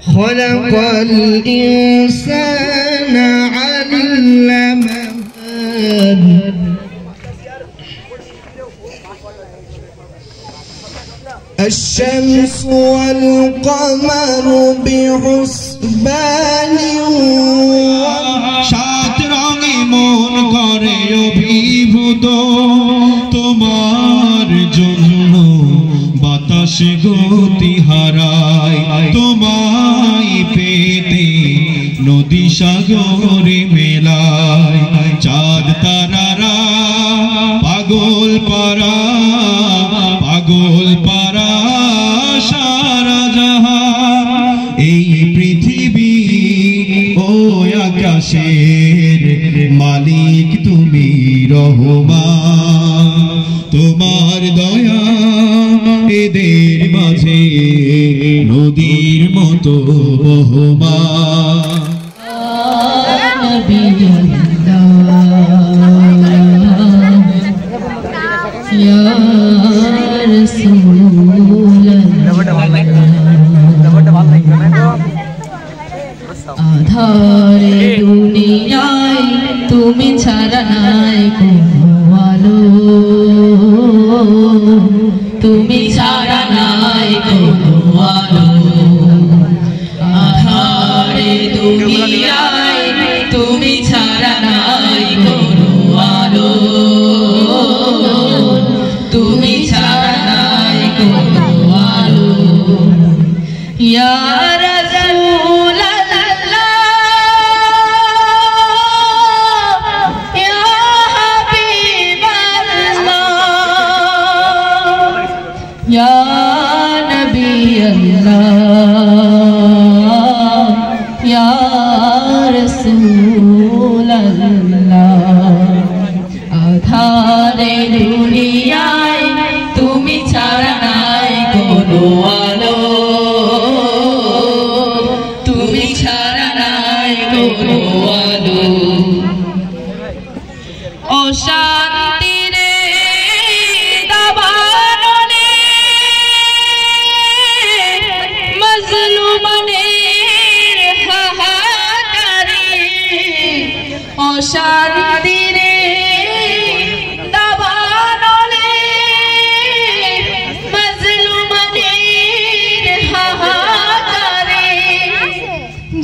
خلق الإنسان علمه الشمس والقمر بحسبان সাত রঙে মন করে অভিভূত তোমার জন্য বাতাস গতি হারায় তোমায় পেতে নদী সাগরে মেলায় চাঁদ তারারা পাগল পারা সারা জাহান এই পৃথিবী ও আকাশের মালিক তুমি রহমান তোমার দয়া এদের মাঝে নদীর মতো বহমান আধারে দুনিয়ায় তুমি ছাড়া নাই কোনো আলো তুমি ছাড়া নাই কোনো আলো আধারে দুনিয়ায় তুমি ছাড়া নাই কোনো আলো তুমি ছাড়া নাই কোনো আলো ইয়া Ya Nabi Allah, Ya Rasul Allah, আধারে দুনিয়ায় তুমি ছাড়া নাই কোনো আলো তুমি ছাড়া নাই কোনো আলো অশান্তির অশান্তিরে দাবানলে মজলুমনের হাহাকারে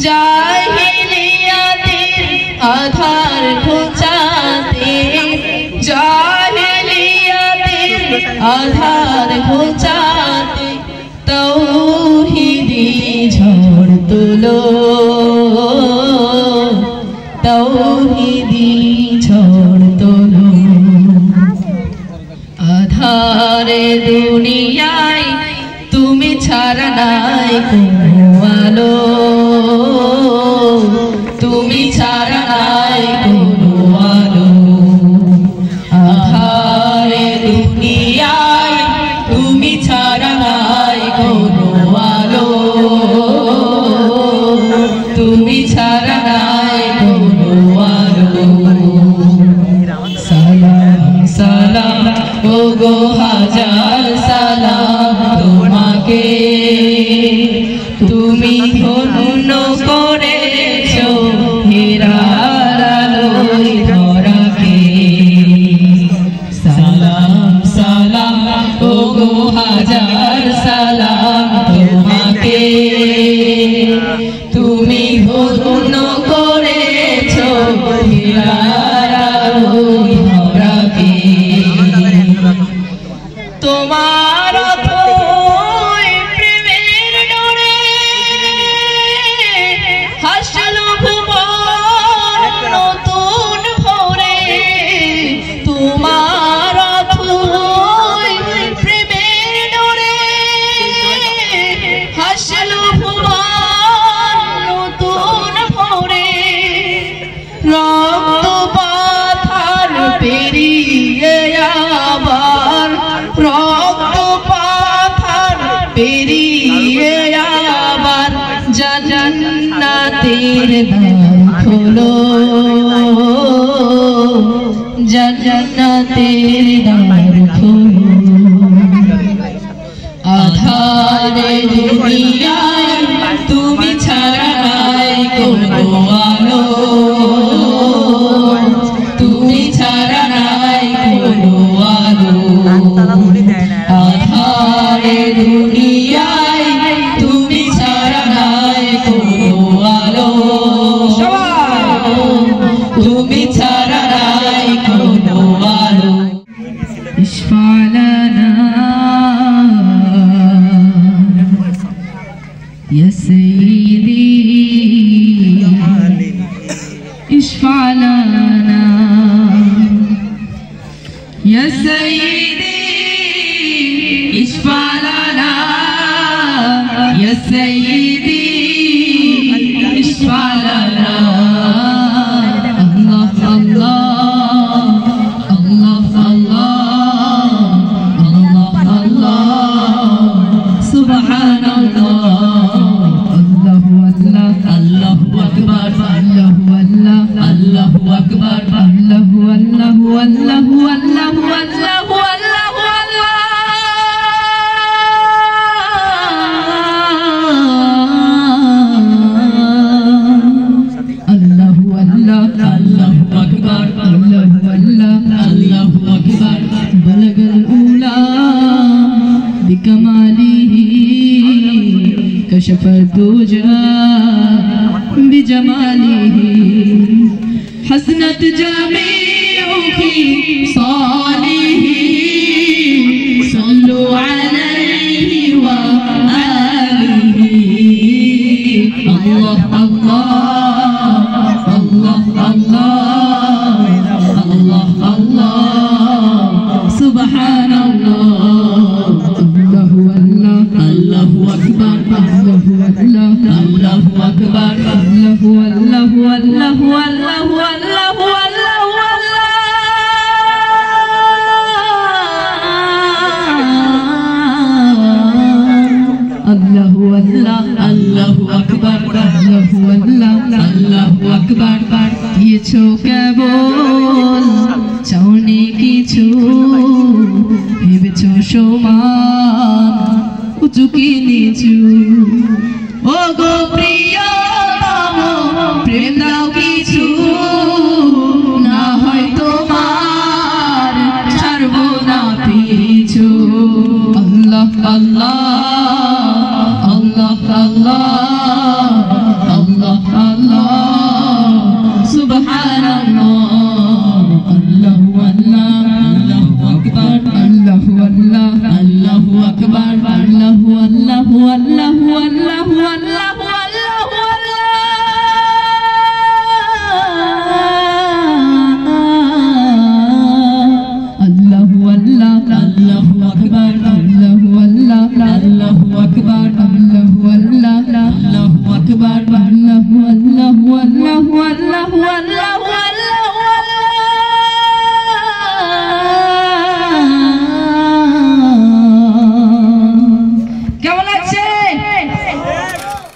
জাহিলিয়াতের আধার ঘোচাতে জাহিলিয়াতের আধার ঘোচাতে তাওহীদি ঝড় তোলো তাওহীদি ঝড় তোলো আধারে দুনিয়ায় তুমি ছাড়া নাই কোনো আলো তুমি ছাড়া নাই কোনো আলো আধারে দুনিয়ায় তুমি ছাড়া নাই কোনো আলো তুমি ছাড়া নাই কোনো আলো সালাম সালাম ও গো হাজার সালাম তোমাকে তুমি ধন্য করেছো হেরার আলোয় ধরাকে সালাম সালাম ও গো হাজার সালাম তোমাকে তুমি ধন্য করেছো হেরার আলোয় ধরাকে তোমার প্রেমের ডোরে হাসলো ভুবন নতুন ভোরে তোমার প্রেমের ডোরে হাসলো ভুবন নতুন ভোরে রক্ত পাথার পেরিয়ে আবার রক্ত পাথার পেরিয়ে আবার জান্নাতের দ্বার খোলো জান্নাতের দ্বার খোলো আধারে দুনিয়ায় তুমি يا سيدي اشفع لنا يا سيدي اشفع لنا يا سيدي اشفع لنا الله الله الله الله الله الله سبحان الله الله الله الله أكبر الله الله الله أكبر الله الله الله الله الله بلغ الأولى بكماله كشف الدجى بجماله حسنت جميع خصاله صلوا عليه وآله الله الله الله الله الله الله سبحان الله الله الله الله أكبر الله الله الله أكبر الله الله الله الله الله الله الله الله أكبر الله الله الله أكبر কিছু কেবল চাওনি কিছু ভেবেছো সমান উঁচু কি নিচু ও গো প্রিয়তম প্রেম দাও কিছু না হয় তোমার ছাড়বো না পিছু আল্লাহ আল্লাহ আল্লাহ আল্লাহ আল্লাহ আল্লাহ সুবহানাল্লাহ আল্লাহু আল্লাহ আল্লাহু আকবার আল্লাহু আল্লাহ আল্লাহু আকবার আল্লাহু আল্লাহু আল্লাহু আল্লাহু আল্লাহু আল্লাহু আল্লাহ আল্লাহু আকবার আল্লাহু আল্লাহ আল্লাহু আকবার আল্লাহু আল্লাহ আল্লাহু আকবার আল্লাহু আল্লাহু আল্লাহু আল্লাহু আল্লাহু কেমন আছে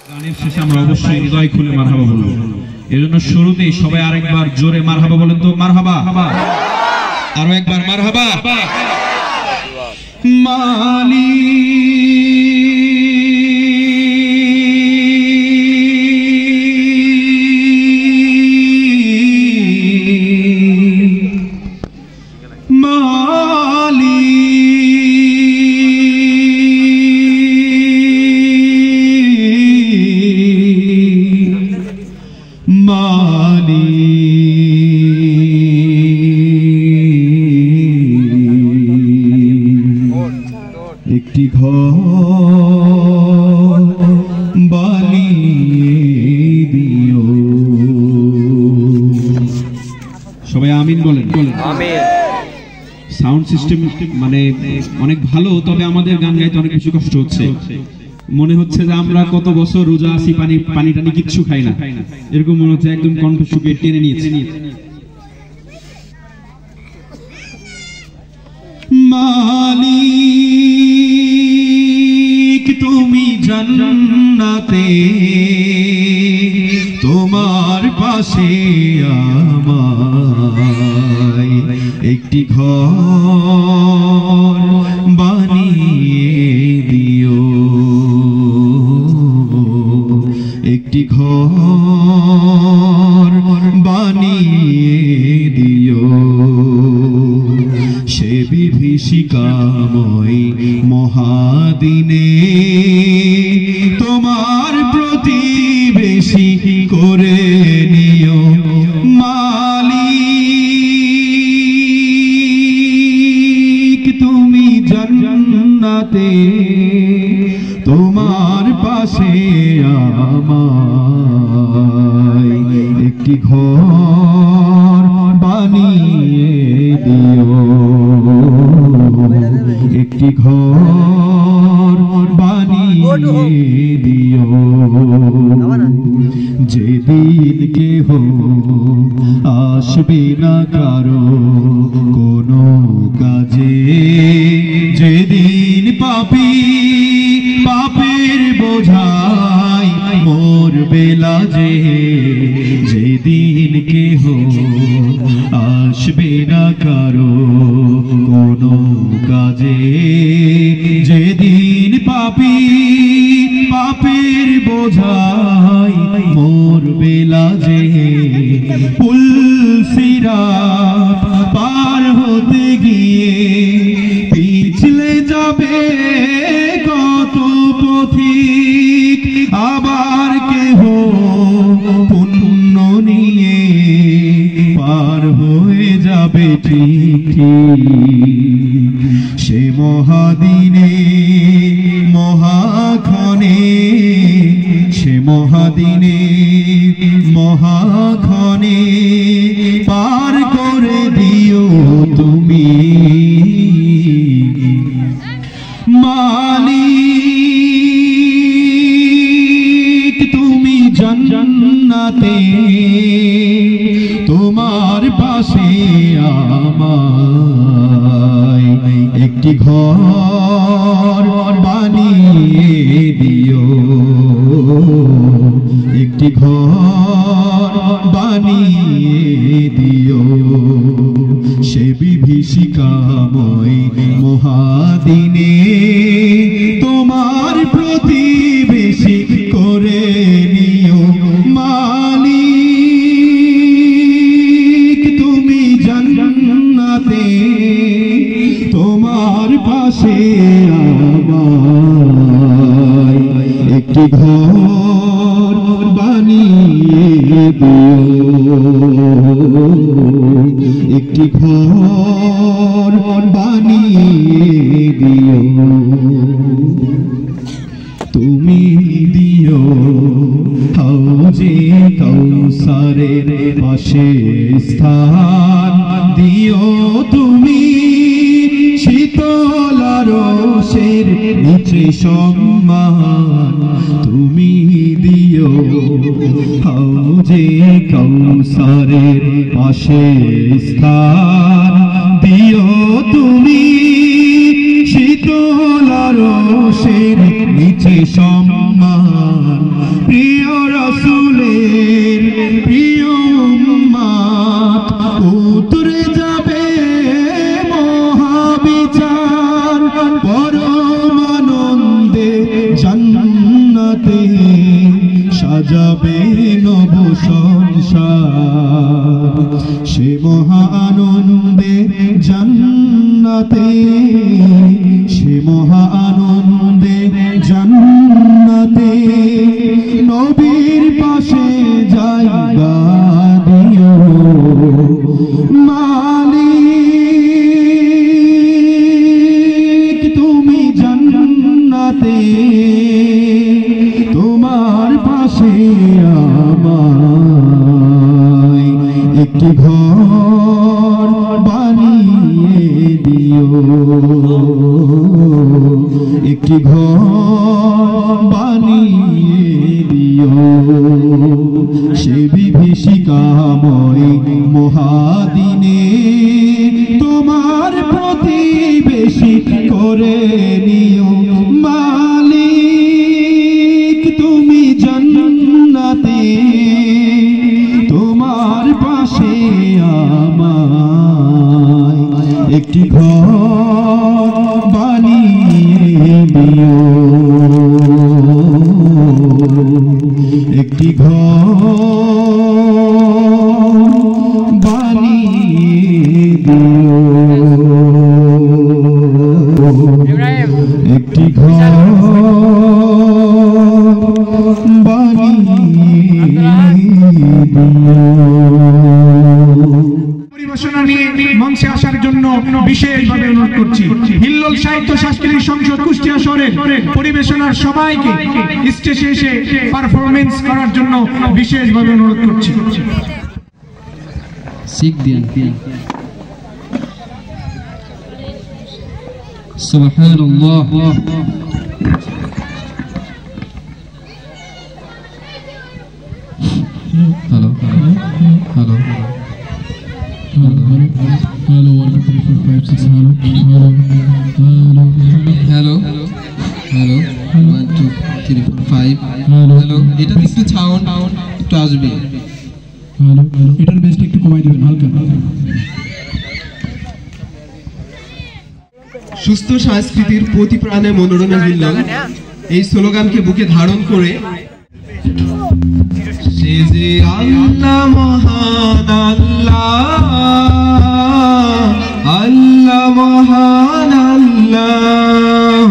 গানের শেষে আমরা অবশ্যই হৃদয় খুলে মারহাবা বলবো এজন্য শুরুতেই সবাই আরেকবার জোরে মারহাবা বলেন তো মারহাবা আরো একবার মারহাবা মালি একটি ঘর বানিয়ে দিও সবাই আমিন বলেন আমিন সাউন্ড সিস্টেম মানে অনেক ভালো তবে আমাদের গান গাইতে অনেক বেশি কষ্ট হচ্ছে মনে হচ্ছে যে আমরা কত বছর রোজা আছি পানি টানি কিচ্ছু খাই না এরকম মনে হচ্ছে একদম কণ্ঠ শুকিয়ে টেনে নিয়েছে মালিক তুমি জান্নাতে তোমার পাশে আমায় একটি ঘর বানিয়ে দিও একটি ঘর বানিয়ে দিও সে বিভীষিকাময় মহাদিনে তোমার প্রতিবেশী করে নিও মালিক তুমি জান্নাতে তোমার পাশে পাশে আমায় একটি ঘর বানিয়ে দিও, একটি ঘর বানিয়ে দিও। যেদিন কেহ আসবে না কারো কোনো কাজে, যেদিন পাপী পাপের বোঝাই মোর বেলা যে, যেদিন কেহ আসবে না কারো কোনো কাজে, যেদিন পাপী পাপের বোঝাই মোর বেলা যে, পুলসিরাত পার হতে গিয়ে পিছলে যাবে কত পথিক, আবার কেহ পুণ্য নিয়ে পার হয়ে যাবে ঠিক ঠিক। সে মহাদিনে মহাক্ষণে, সে মহাদিনে মহাক্ষণে পার করে দিও তুমি মালিক। তুমি জান্নাতে তোমার পাশে আমায় একটি ঘর বানিয়ে দিও, একটি ঘর বানিয়ে দিও। সে বিভীষিকাময় মহাদিনে তোমার প্রতিবেশী করে নিও মালিক। তুমি জান্নাতে তোমার পাশে আমায় একটি ঘর বানিয়ে দিও, একটি ঘর বানিয়ে দিও। তুমি দিও হাউজে কাউসারের পাশে স্থান, দিও তুমি শীতল রোষের নিচে সম্মান, তুমি দিও হাউজে কাউসারের পাশে স্থান, দিও তুমি শীতল রোষের নিচে সম্মান। প্রিয় রাসূলের প্রিয় উম্মত উতরে যাবে মহাবিচার, পরম আনন্দে জান্নাতে সাজাবে নব সংসার। সে মহা আনন্দে জান্নাতে, সে মহা আনন্দে জান্নাতে নবীর পাশে জায়গা দিও মালিক। তুমি জান্নাতে তোমার পাশে আমায় একটি ঘর বানিয়ে দিও, একটি ঘর বানিয়ে দিও। সে বিভীষিকাময় মহাদিনে তোমার প্রতিবেশী করে নিও মালিক। তুমি জান্নাতে তোমার পাশে আমায় একটি ঘর বানিয়ে দিও, একটি ঘর বানিয়ে দিও, একটি ঘর বানিয়ে দিও। পরিবেশনা নিয়ে মঞ্চে আসার জন্য বিশেষভাবে অনুরোধ করছি হিল্লোল সাহিত্য সাংস্কৃতিক সংসদ কুষ্টিয়া শহরের পরিবেশনার সবাইকে স্টেজে এসে পারফরমেন্স করার জন্য বিশেষভাবে অনুরোধ করছি। সুবহানাল্লাহ। Hello hello Hello, 1 2 3 4 5 6. Hello, hello, hello, hello, 1 2 3 4 5 hello, এটা একটু সাউন্ড একটু আসবে। hello, hello, এটার বেসটা একটু কমাই দিবেন হালকা। সুস্থ সংস্কৃতির প্রতি প্রাণে মনোরঞ্জন হিল্লোল এই স্লোগানকে বুকে ধারণ করে সে যে আল্লাহ মহান আল্লাহ, আল্লাহ মহান আল্লাহ,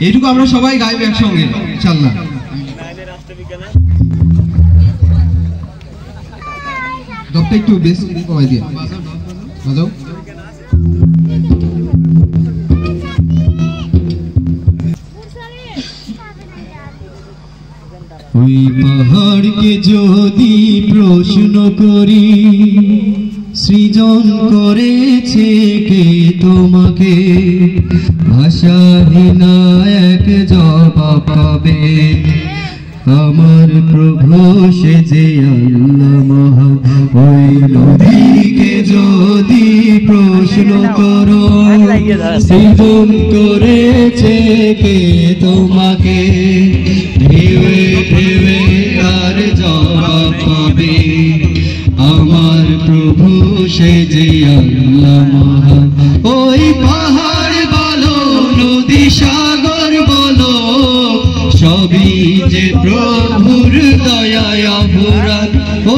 এইটুকু আমরা সবাই গাইব একসঙ্গে ইনশাআল্লাহ। দপটা একটু বেশ কমাই দিয়ে বাজাও। ওই পাহাড়কে যদি প্রশ্ন করি সৃজন করেছে কে তোমাকে, ভাষাহীনা এক জবাব পাবে আমার প্রভু সে যে আল্লাহ মহান। ওই নদীকে যদি প্রশ্ন করো সৃজন করেছে কে তোমাকে, ঢেউে ঢেউে তার জবাব পাবে আমার প্রভু সে যে আল্লাহ মহান। ওই পাহাড় বলো নদী সাগর বলো সবই যে প্রভুর দয়ায় ভরা।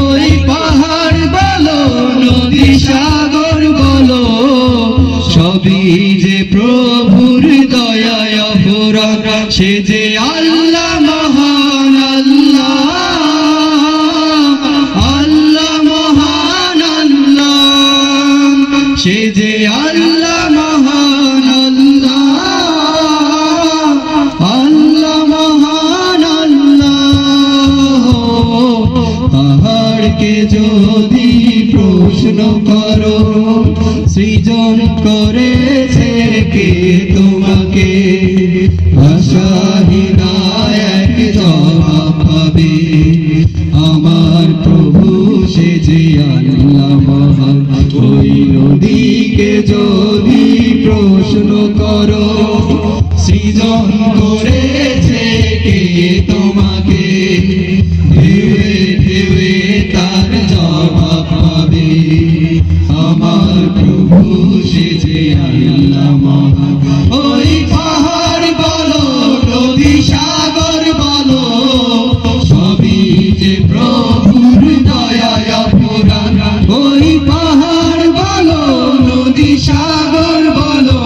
ওই পাহাড় বলো নদী সাগর বলো সবই যে প্রভুর দয়ায় ভরা। সে যে আল্লাহ মহান আল্লাহ, আল্লাহ মহান আল্লাহ, সে যে আল্লাহ মহান আল্লাহ, আল্লাহ মহান আল্লাহ। পাহাড়কে যদি প্রশ্ন করো সৃজন করেছে কে তোমাকে, ভাষাহীনা এক জবাব পাবে আমার প্রভু সে যে আল্লাহ মহান। ওই নদীকে যদি প্রশ্ন করো সৃজন করেছে কে তোমাকে, ঢেউে ঢেউে তার জবাব পাবে আমার প্রভু সে যে আল্লাহ মহান। ওই পাহাড় বলো নদী সাগর বলো সবই যে প্রভুর দয়ায় ভরা। ওই পাহাড় বলো নদী সাগর বলো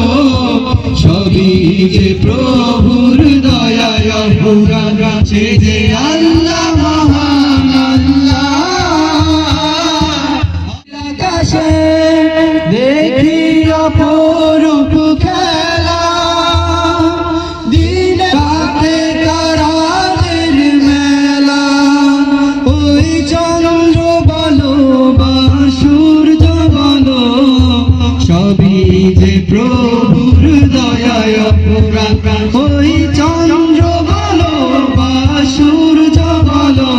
সবই যে প্রভুর দয়ায় ভরা। সে যে আল্লাহ মহান আল্লাহ। আকাশে দেখি অপরূপ খেলা, দিনে রাতে তারাদের মেলা। ওই চন্দ্র বলো বা সূর্য বলো সবই যে প্রভুর দয়ায় ভরা। ওই চন্দ্র বলো বা সূর্য বলো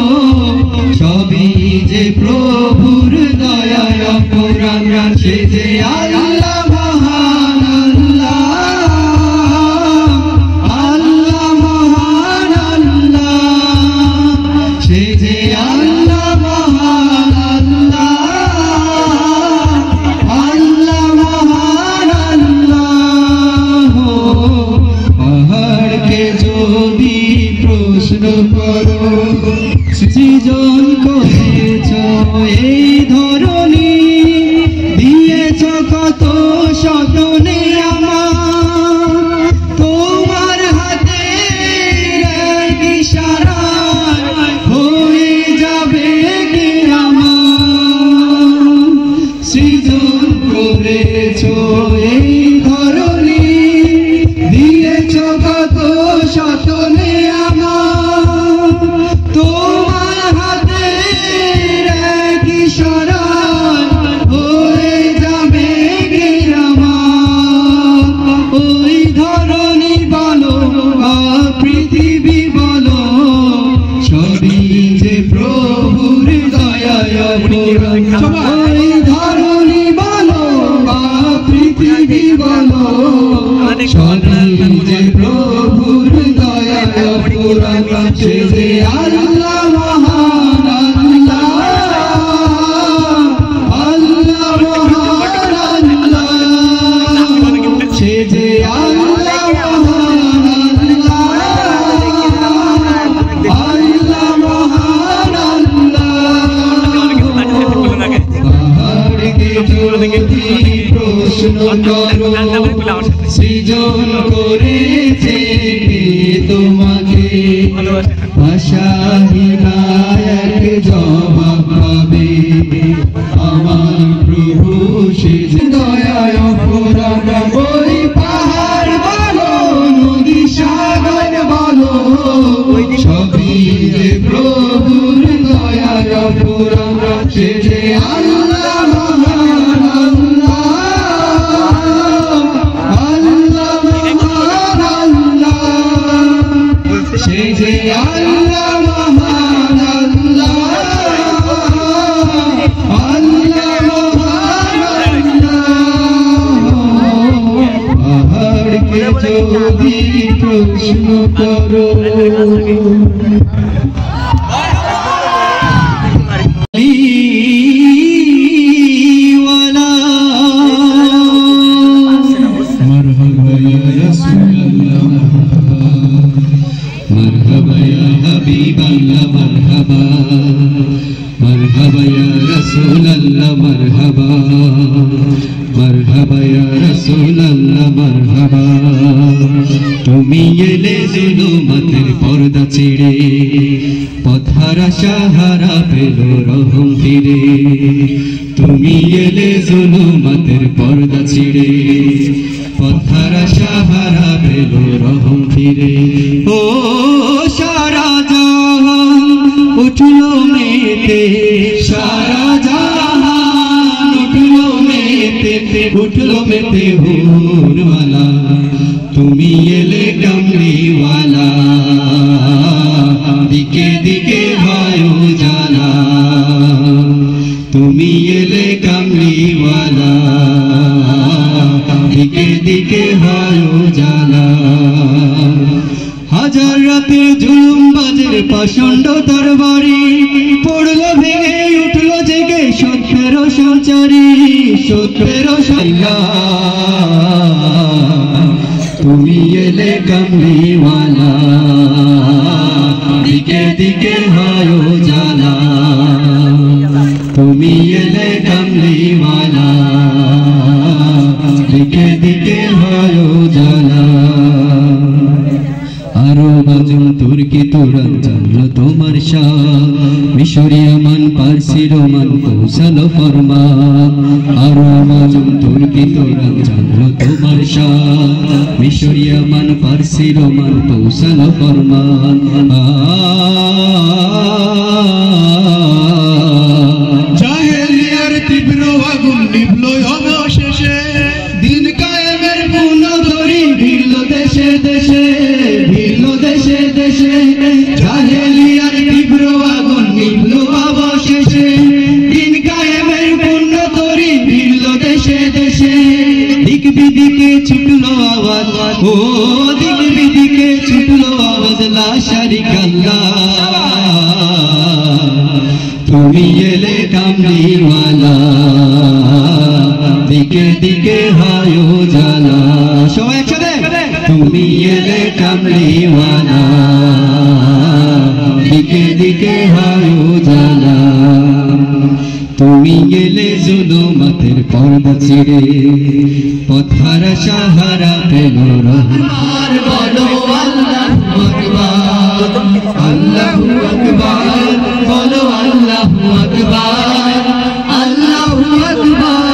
সবই যে প্রভুর দয়ায় ভরা। সে যে আল্লাহ মহান আল্লাহ, আল্লাহ মহান আল্লাহ, সে যে আল্লাহ মহান আল্লাহ, আল্লাহ মহান আল্লাহ। পাহাড়কে যদি প্রশ্ন করো সৃজন করেছ এই ধরনী, দিয়েছ কত সতনে আমার, তোমার হাতে এক ইশারায় হয়ে যাবে কি আমার। সৃজন করেছ যে প্রভুর দয়ায় ওই ধরণী বলো বা পৃথিবী বলো সবই যে প্রভুর দয়ায় সে যে আল্লাহ মহান আল্লাহ মহান আল্লাহ সে যে আল্লাহ মহান আল্লাহ মহান পাহাড়কে যদি প্রশ্ন করো সৃজন করেছে তোমাকে ভাষাহীনা এক জবাব পাবে আমার প্রভু সে দয়ায় অপরাধ ওই পাহাড় বলো নদী সাগর বলো সবই যে প্রভুর দয়ায় অপরাধ সে যে আল্লাহ মহান আল্লাহ মহান আল্লাহ সে যে আল্লাহ মহান আল্লাহ মহান পাহাড়কে যদি প্রশ্ন করো مرحبا يا رسول الله مرحبا يا حبيب الله مرحبا مرحبا يا رسول الله مرحبا مرحبا يا رسول الله مرحبا তুমি এলে জুলুমাতের পর্দা ছিঁড়ে পথহারা সাহারা পেল রহম ফিরে তুমি এলে জুলুমাতের পর্দা ছিঁড়ে পথহারা সাহারা পেল রহম ফিরে ও সারা জাহান উঠলো মেতে সারা জাহান উঠলো মেতে হুরওয়ালা তুমি এলে কামলিওয়ালা দিকে দিকে বায়ু জানা তুমি এলে কামলিওয়ালা দিকে দিকে বায়ু জানা হাজার রাতে জুলুমবাজের পাষণ্ড দরবারি পড়লো ভেঙে উঠলো জেগে সত্যের সঞ্চারী সত্যের সাইয়া তুমি এলে কামলিওয়ালা দিকে দিকে হয় জানা তুমি এলে কামলিওয়ালা দিকে দিকে হয় জানা আরো বাজুন তুর্কি তুরান জানলো তোমার শান মিশরীয় মান পারসি রোমান কৌশল ফরমান আরো বাজুন তুর্কি তুরান জানলো তোমার শান মিশরীয় মান পারসি রোমান কৌশল ফরমান জাহেলিয়ার তীব্র আগুন নিভলো অবশেষে দিন কায়েমের পূর্ণ ধরি ভিড়ল দেশে দেশে জাহেলিয়ার তীব্র আগুন নিভলো অবশেষে দিন কায়েমের পূর্ণ তরি ভিড়ল দেশে দেশে দিক বিদিকে ছুটলো আওয়াজ ও দিক বিদিকে ছুটলো আওয়াজ লা শারিকা আল্লাহ তুমি এলে কামলিওয়ালা দিকে দিকে হয় জানা সবাই একসাথে তুমি এলে কামলিওয়ালা দিকে দিকে হয় জানা তুমি এলে জুলুমাতের পর্দা ছিঁড়ে পথহারা সাহারা পেল রহমান বলো আল্লাহু আকবার আল্লাহু আকবার বলো আল্লাহু আকবার আল্লাহু আকবার